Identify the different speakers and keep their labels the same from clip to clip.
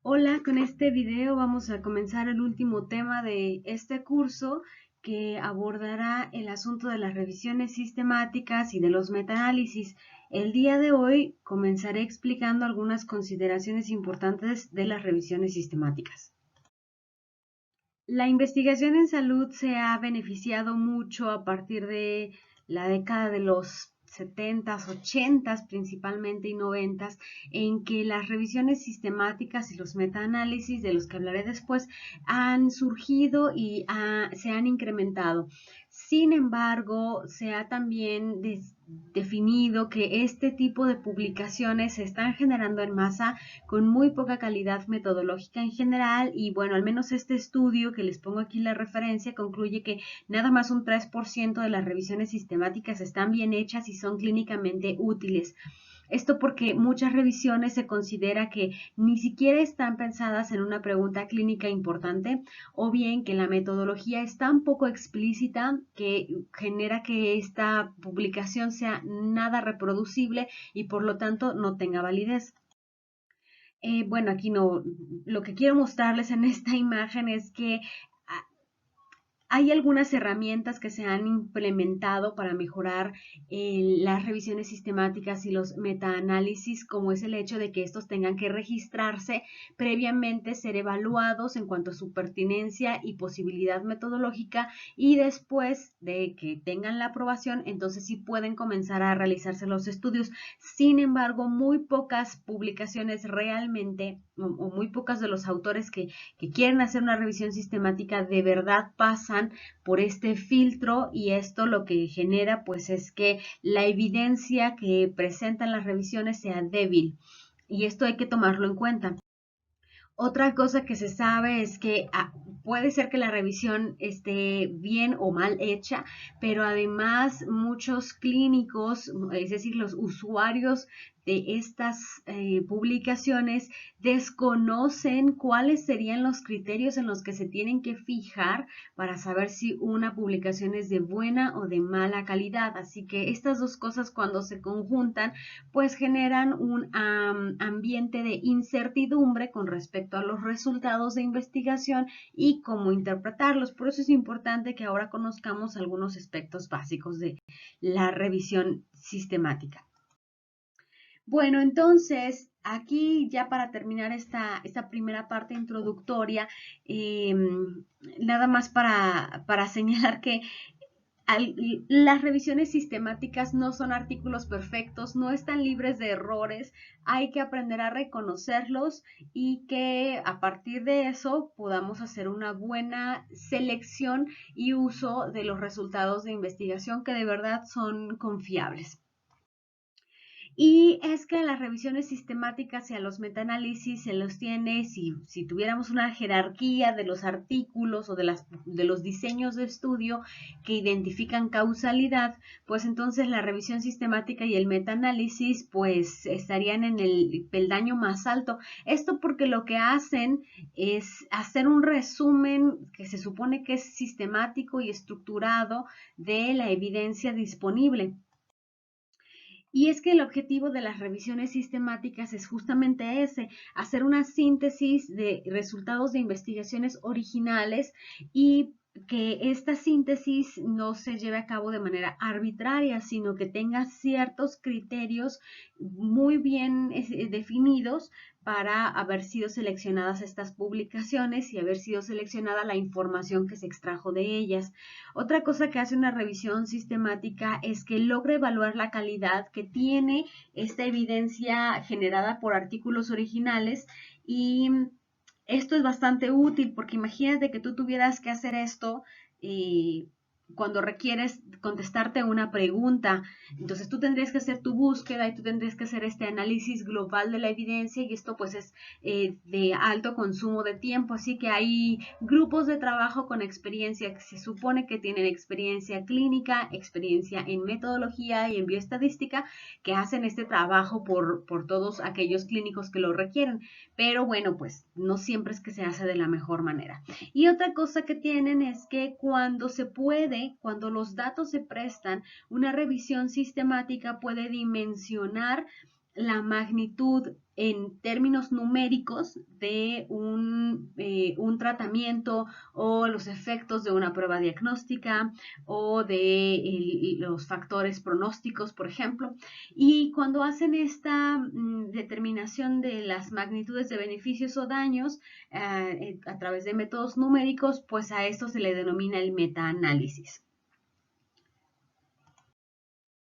Speaker 1: Hola, con este video vamos a comenzar el último tema de este curso que abordará el asunto de las revisiones sistemáticas y de los metaanálisis. El día de hoy comenzaré explicando algunas consideraciones importantes de las revisiones sistemáticas. La investigación en salud se ha beneficiado mucho a partir de la década de los 70s, 80s principalmente y 90s, en que las revisiones sistemáticas y los metaanálisis, de los que hablaré después, han surgido y se han incrementado. Sin embargo, se ha también definido que este tipo de publicaciones se están generando en masa con muy poca calidad metodológica en general y bueno, al menos este estudio que les pongo aquí la referencia concluye que nada más un 3% de las revisiones sistemáticas están bien hechas y son clínicamente útiles. Esto porque muchas revisiones se considera que ni siquiera están pensadas en una pregunta clínica importante o bien que la metodología es tan poco explícita que genera que esta publicación sea nada reproducible y por lo tanto no tenga validez. Bueno, aquí no, lo que quiero mostrarles en esta imagen es que hay algunas herramientas que se han implementado para mejorar las revisiones sistemáticas y los metaanálisis, como es el hecho de que estos tengan que registrarse previamente, ser evaluados en cuanto a su pertinencia y posibilidad metodológica y después de que tengan la aprobación, entonces sí pueden comenzar a realizarse los estudios. Sin embargo, muy pocas publicaciones realmente o muy pocos de los autores que quieren hacer una revisión sistemática de verdad pasan por este filtro y esto lo que genera pues es que la evidencia que presentan las revisiones sea débil y esto hay que tomarlo en cuenta. Otra cosa que se sabe es que puede ser que la revisión esté bien o mal hecha, pero además muchos clínicos, es decir, los usuarios de estas publicaciones desconocen cuáles serían los criterios en los que se tienen que fijar para saber si una publicación es de buena o de mala calidad. Así que estas dos cosas cuando se conjuntan pues generan un ambiente de incertidumbre con respecto a los resultados de investigación y cómo interpretarlos. Por eso es importante que ahora conozcamos algunos aspectos básicos de la revisión sistemática. Bueno, entonces, aquí ya para terminar esta primera parte introductoria, eh, nada más para señalar que las revisiones sistemáticas no son artículos perfectos, no están libres de errores, hay que aprender a reconocerlos y que a partir de eso podamos hacer una buena selección y uso de los resultados de investigación que de verdad son confiables. Y es que las revisiones sistemáticas y a los metaanálisis se los tiene, si tuviéramos una jerarquía de los artículos o de los diseños de estudio que identifican causalidad, pues entonces la revisión sistemática y el metaanálisis pues estarían en el peldaño más alto. Esto porque lo que hacen es hacer un resumen que se supone que es sistemático y estructurado de la evidencia disponible. Y es que el objetivo de las revisiones sistemáticas es justamente ese, hacer una síntesis de resultados de investigaciones originales y que esta síntesis no se lleve a cabo de manera arbitraria, sino que tenga ciertos criterios muy bien definidos para haber sido seleccionadas estas publicaciones y haber sido seleccionada la información que se extrajo de ellas. Otra cosa que hace una revisión sistemática es que logra evaluar la calidad que tiene esta evidencia generada por artículos originales y esto es bastante útil porque imagínate que tú tuvieras que hacer esto cuando requieres contestarte una pregunta. Entonces tú tendrías que hacer tu búsqueda y tú tendrías que hacer este análisis global de la evidencia y esto pues es de alto consumo de tiempo. Así que hay grupos de trabajo con experiencia que se supone que tienen experiencia clínica, experiencia en metodología y en bioestadística que hacen este trabajo por todos aquellos clínicos que lo requieren. Pero bueno, pues no siempre es que se hace de la mejor manera. Y otra cosa que tienen es que cuando se puede, cuando los datos se prestan, una revisión sistemática puede dimensionar la magnitud en términos numéricos de un tratamiento o los efectos de una prueba diagnóstica o de los factores pronósticos, por ejemplo. Y cuando hacen esta determinación de las magnitudes de beneficios o daños a través de métodos numéricos, pues a esto se le denomina el metaanálisis.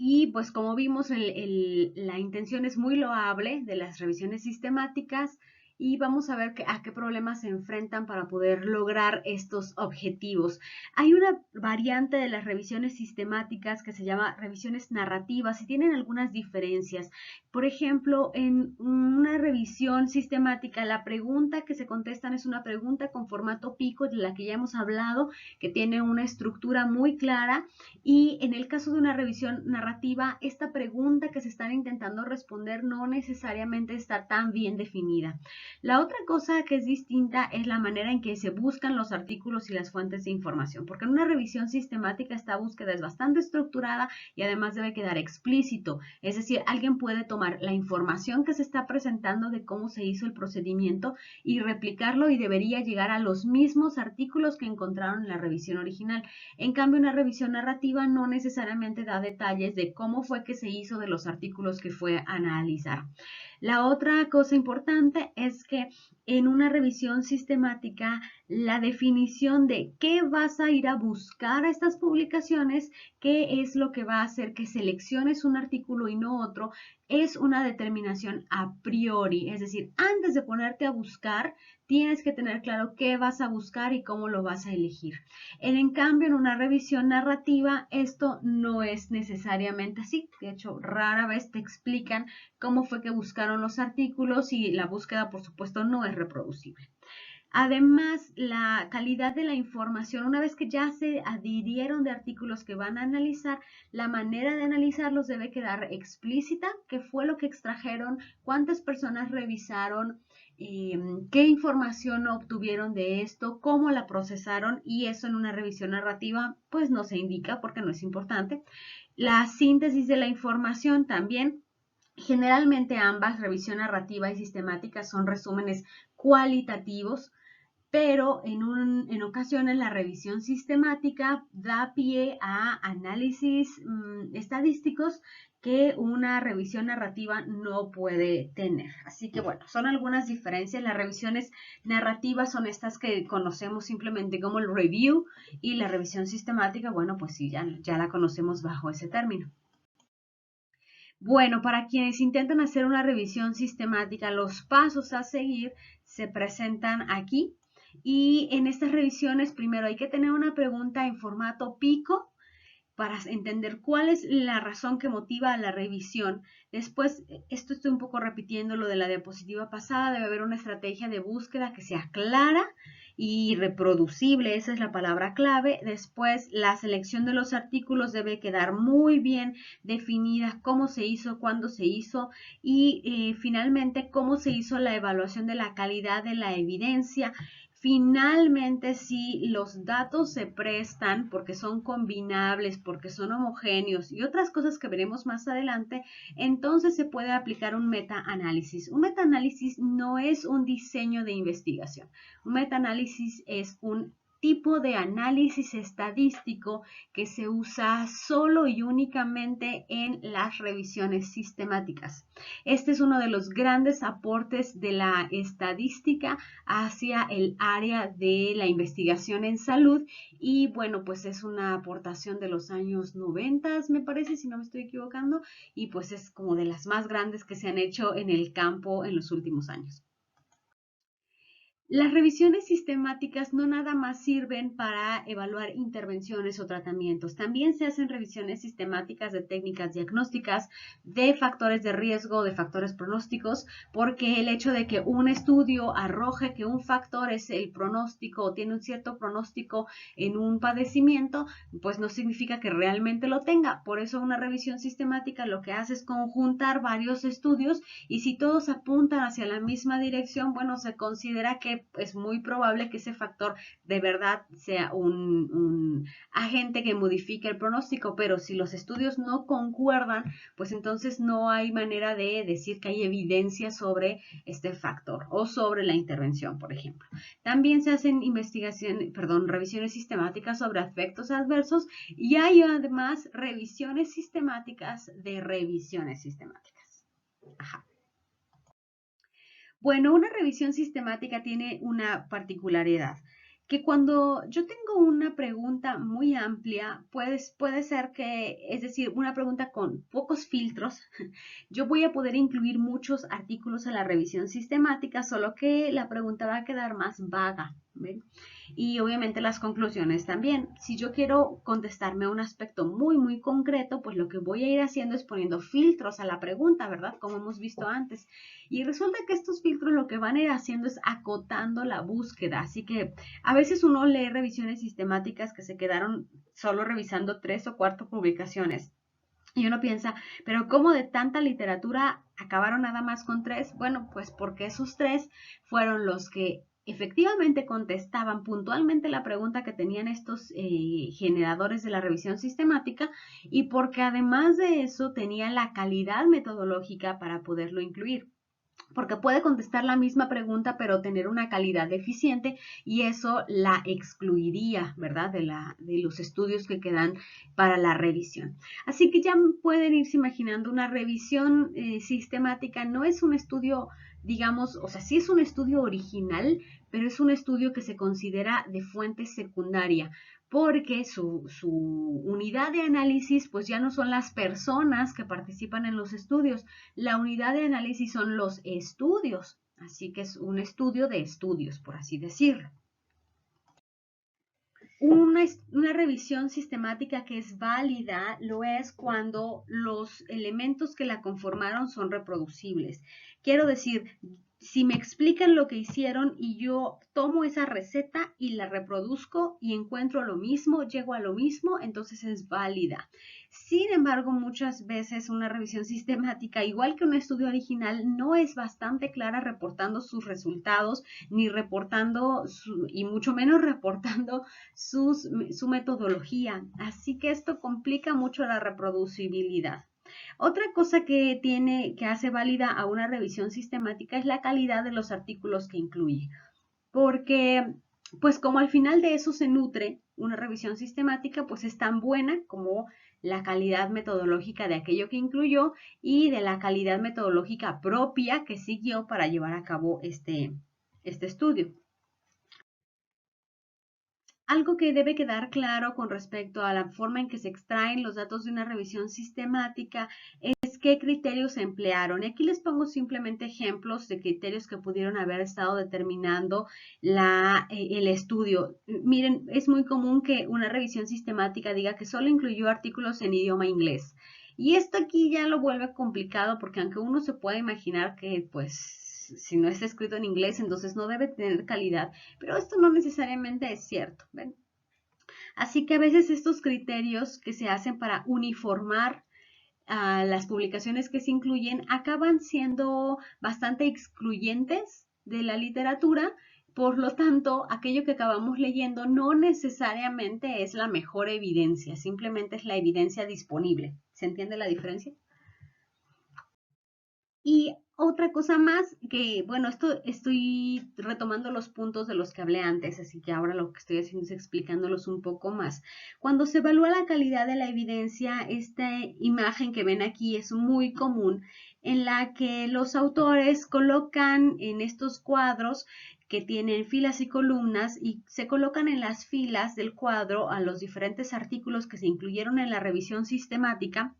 Speaker 1: Y pues como vimos, la intención es muy loable de las revisiones sistemáticas y vamos a ver a qué problemas se enfrentan para poder lograr estos objetivos. Hay una variante de las revisiones sistemáticas que se llama revisiones narrativas y tienen algunas diferencias. Por ejemplo, en una revisión sistemática, la pregunta que se contestan es una pregunta con formato pico, de la que ya hemos hablado, que tiene una estructura muy clara. Y en el caso de una revisión narrativa, esta pregunta que se están intentando responder no necesariamente está tan bien definida. La otra cosa que es distinta es la manera en que se buscan los artículos y las fuentes de información, porque en una revisión sistemática esta búsqueda es bastante estructurada y además debe quedar explícito. Es decir, alguien puede tomar la información que se está presentando de cómo se hizo el procedimiento y replicarlo y debería llegar a los mismos artículos que encontraron en la revisión original. En cambio, una revisión narrativa no necesariamente da detalles de cómo fue que se hizo de los artículos que fue a analizar. La otra cosa importante es que en una revisión sistemática, la definición de qué vas a ir a buscar a estas publicaciones, qué es lo que va a hacer que selecciones un artículo y no otro, es una determinación a priori. Es decir, antes de ponerte a buscar, tienes que tener claro qué vas a buscar y cómo lo vas a elegir. En cambio, en una revisión narrativa, esto no es necesariamente así. De hecho, rara vez te explican cómo fue que buscaron los artículos y la búsqueda, por supuesto, no es reproducible. Además, la calidad de la información, una vez que ya se adhirieron de artículos que van a analizar, la manera de analizarlos debe quedar explícita, qué fue lo que extrajeron, cuántas personas revisaron, qué información obtuvieron de esto, cómo la procesaron, y eso en una revisión narrativa pues no se indica porque no es importante. La síntesis de la información también. Generalmente ambas, revisión narrativa y sistemática, son resúmenes cualitativos, pero en ocasiones la revisión sistemática da pie a análisis estadísticos que una revisión narrativa no puede tener. Así que bueno, son algunas diferencias. Las revisiones narrativas son estas que conocemos simplemente como el review, y la revisión sistemática, bueno, pues sí, ya la conocemos bajo ese término. Bueno, para quienes intentan hacer una revisión sistemática, los pasos a seguir se presentan aquí. Y en estas revisiones, primero hay que tener una pregunta en formato pico para entender cuál es la razón que motiva a la revisión. Después, esto estoy un poco repitiendo lo de la diapositiva pasada, debe haber una estrategia de búsqueda que sea clara y reproducible, esa es la palabra clave. Después, la selección de los artículos debe quedar muy bien definida, cómo se hizo, cuándo se hizo y finalmente cómo se hizo la evaluación de la calidad de la evidencia. Finalmente, si los datos se prestan porque son combinables, porque son homogéneos y otras cosas que veremos más adelante, entonces se puede aplicar un metaanálisis. Un metaanálisis no es un diseño de investigación. Un metaanálisis es un tipo de análisis estadístico que se usa solo y únicamente en las revisiones sistemáticas. Este es uno de los grandes aportes de la estadística hacia el área de la investigación en salud y bueno, pues es una aportación de los años 90, me parece, si no me estoy equivocando, y pues es como de las más grandes que se han hecho en el campo en los últimos años. Las revisiones sistemáticas no nada más sirven para evaluar intervenciones o tratamientos, también se hacen revisiones sistemáticas de técnicas diagnósticas, de factores de riesgo, de factores pronósticos, porque el hecho de que un estudio arroje que un factor es el pronóstico o tiene un cierto pronóstico en un padecimiento, pues no significa que realmente lo tenga. Por eso una revisión sistemática lo que hace es conjuntar varios estudios y si todos apuntan hacia la misma dirección, bueno, se considera que que es muy probable que ese factor de verdad sea un agente que modifique el pronóstico, pero si los estudios no concuerdan, pues entonces no hay manera de decir que hay evidencia sobre este factor o sobre la intervención, por ejemplo. También se hacen revisiones sistemáticas sobre efectos adversos y hay además revisiones sistemáticas de revisiones sistemáticas. Ajá. Bueno, una revisión sistemática tiene una particularidad, que cuando yo tengo una pregunta muy amplia, puede ser que, es decir, una pregunta con pocos filtros, yo voy a poder incluir muchos artículos a la revisión sistemática, solo que la pregunta va a quedar más vaga, ¿ven? Y obviamente las conclusiones también. Si yo quiero contestarme a un aspecto muy concreto, pues lo que voy a ir haciendo es poniendo filtros a la pregunta, ¿verdad? Como hemos visto antes. Y resulta que estos filtros lo que van a ir haciendo es acotando la búsqueda. Así que a veces uno lee revisiones sistemáticas que se quedaron solo revisando 3 o 4 publicaciones. Y uno piensa, pero ¿cómo de tanta literatura acabaron nada más con 3? Bueno, pues porque esos 3 fueron los que efectivamente contestaban puntualmente la pregunta que tenían estos generadores de la revisión sistemática y porque además de eso tenía la calidad metodológica para poderlo incluir. Porque puede contestar la misma pregunta, pero tener una calidad deficiente y eso la excluiría, ¿verdad? De los estudios que quedan para la revisión. Así que ya pueden irse imaginando una revisión sistemática. No es un estudio, digamos, o sea, sí es un estudio original, pero es un estudio que se considera de fuente secundaria porque su unidad de análisis pues ya no son las personas que participan en los estudios, la unidad de análisis son los estudios, así que es un estudio de estudios, por así decirlo. Una revisión sistemática que es válida lo es cuando los elementos que la conformaron son reproducibles. Quiero decir, si me explican lo que hicieron y yo tomo esa receta y la reproduzco y encuentro lo mismo, llego a lo mismo, entonces es válida. Sin embargo, muchas veces una revisión sistemática, igual que un estudio original, no es bastante clara reportando sus resultados, ni reportando, y mucho menos reportando su metodología. Así que esto complica mucho la reproducibilidad. Otra cosa que hace válida a una revisión sistemática es la calidad de los artículos que incluye. Porque, pues como al final de eso se nutre una revisión sistemática, pues es tan buena como la calidad metodológica de aquello que incluyó y de la calidad metodológica propia que siguió para llevar a cabo este estudio. Algo que debe quedar claro con respecto a la forma en que se extraen los datos de una revisión sistemática es qué criterios se emplearon. Y aquí les pongo simplemente ejemplos de criterios que pudieron haber estado determinando el estudio. Miren, es muy común que una revisión sistemática diga que solo incluyó artículos en idioma inglés. Y esto aquí ya lo vuelve complicado porque aunque uno se puede imaginar que pues si no está escrito en inglés, entonces no debe tener calidad. Pero esto no necesariamente es cierto, ¿ven? Así que a veces estos criterios que se hacen para uniformar las publicaciones que se incluyen acaban siendo bastante excluyentes de la literatura. Por lo tanto, aquello que acabamos leyendo no necesariamente es la mejor evidencia, simplemente es la evidencia disponible. ¿Se entiende la diferencia? Y otra cosa más que, bueno, esto estoy retomando los puntos de los que hablé antes, así que ahora lo que estoy haciendo es explicándolos un poco más. Cuando se evalúa la calidad de la evidencia, esta imagen que ven aquí es muy común, en la que los autores colocan en estos cuadros que tienen filas y columnas y se colocan en las filas del cuadro a los diferentes artículos que se incluyeron en la revisión sistemática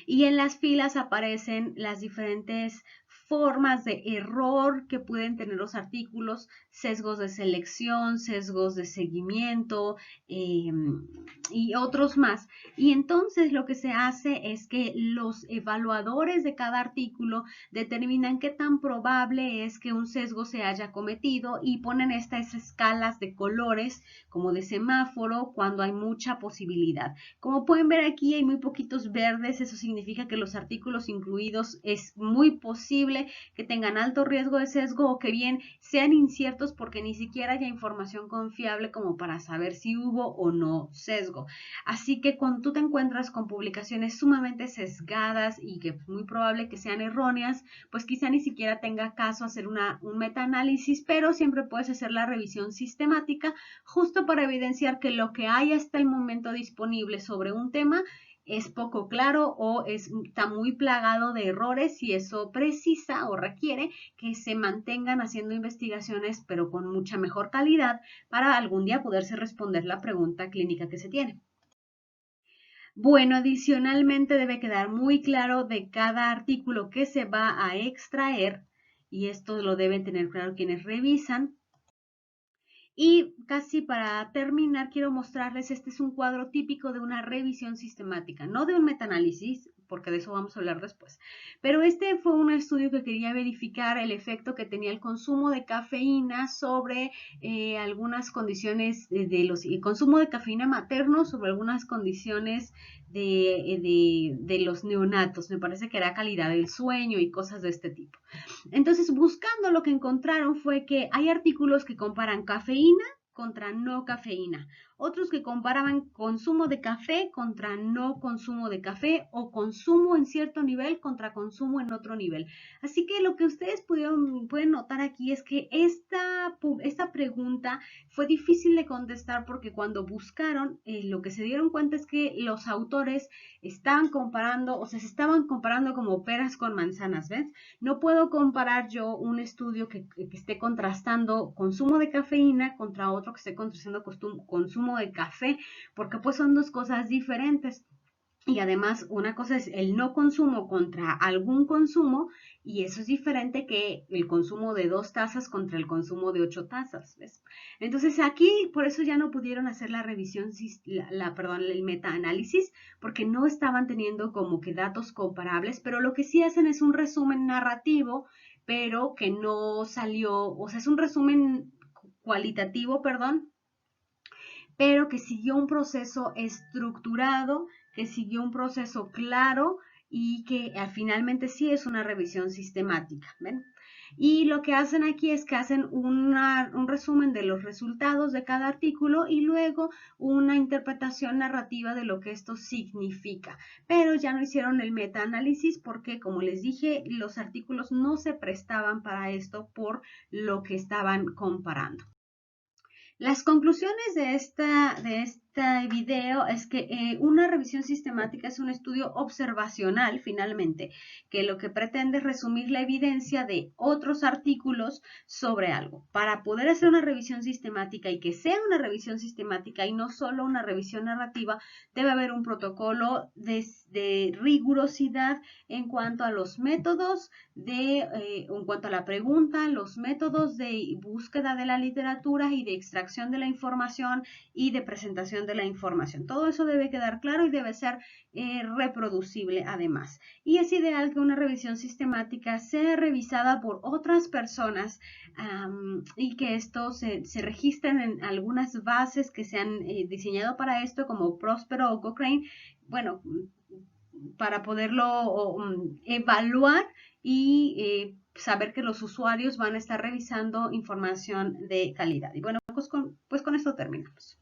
Speaker 1: y en las filas aparecen las diferentes formas de error que pueden tener los artículos, sesgos de selección, sesgos de seguimiento y otros más. Y entonces lo que se hace es que los evaluadores de cada artículo determinan qué tan probable es que un sesgo se haya cometido y ponen estas escalas de colores como de semáforo cuando hay mucha posibilidad. Como pueden ver aquí hay muy poquitos verdes, eso significa que los artículos incluidos es muy posible posible que tengan alto riesgo de sesgo o que bien sean inciertos porque ni siquiera haya información confiable como para saber si hubo o no sesgo. Así que cuando tú te encuentras con publicaciones sumamente sesgadas y que es muy probable que sean erróneas, pues quizá ni siquiera tenga caso hacer un metaanálisis, pero siempre puedes hacer la revisión sistemática justo para evidenciar que lo que hay hasta el momento disponible sobre un tema es poco claro o está muy plagado de errores y eso precisa o requiere que se mantengan haciendo investigaciones pero con mucha mejor calidad para algún día poderse responder la pregunta clínica que se tiene. Bueno, adicionalmente debe quedar muy claro de cada artículo que se va a extraer, y esto lo deben tener claro quienes revisan. Y casi para terminar, quiero mostrarles, este es un cuadro típico de una revisión sistemática, no de un metaanálisis, porque de eso vamos a hablar después. Pero este fue un estudio que quería verificar el efecto que tenía el consumo de cafeína sobre algunas condiciones el consumo de cafeína materno sobre algunas condiciones de los neonatos. Me parece que era calidad del sueño y cosas de este tipo. Entonces, buscando, lo que encontraron fue que hay artículos que comparan cafeína contra no cafeína, otros que comparaban consumo de café contra no consumo de café o consumo en cierto nivel contra consumo en otro nivel. Así que lo que ustedes pueden notar aquí es que esta pregunta fue difícil de contestar porque cuando buscaron, lo que se dieron cuenta es que los autores estaban comparando, o sea, se estaban comparando como peras con manzanas, ¿ves? No puedo comparar yo un estudio que esté contrastando consumo de cafeína contra otro que esté contrastando consumo de café, porque pues son dos cosas diferentes. Y además, una cosa es el no consumo contra algún consumo, y eso es diferente que el consumo de 2 tazas contra el consumo de 8 tazas, ¿ves? Entonces aquí, por eso ya no pudieron hacer la revisión, el metaanálisis, porque no estaban teniendo como que datos comparables, pero lo que sí hacen es un resumen narrativo, pero que no salió, o sea, es un resumen cualitativo, perdón, pero que siguió un proceso estructurado, que siguió un proceso claro y que finalmente sí es una revisión sistemática, ¿ven? Y lo que hacen aquí es que hacen un resumen de los resultados de cada artículo y luego una interpretación narrativa de lo que esto significa. Pero ya no hicieron el metaanálisis porque, como les dije, los artículos no se prestaban para esto por lo que estaban comparando. Las conclusiones de este video es que una revisión sistemática es un estudio observacional, finalmente, que lo que pretende es resumir la evidencia de otros artículos sobre algo. Para poder hacer una revisión sistemática y que sea una revisión sistemática y no solo una revisión narrativa, debe haber un protocolo de rigurosidad en cuanto a los métodos, en cuanto a la pregunta, los métodos de búsqueda de la literatura y de extracción de la información y de presentación de la información. Todo eso debe quedar claro y debe ser reproducible además. Y es ideal que una revisión sistemática sea revisada por otras personas y que esto se registren en algunas bases que se han diseñado para esto, como Próspero o Cochrane, bueno, para poderlo evaluar y saber que los usuarios van a estar revisando información de calidad. Y bueno, pues con esto terminamos.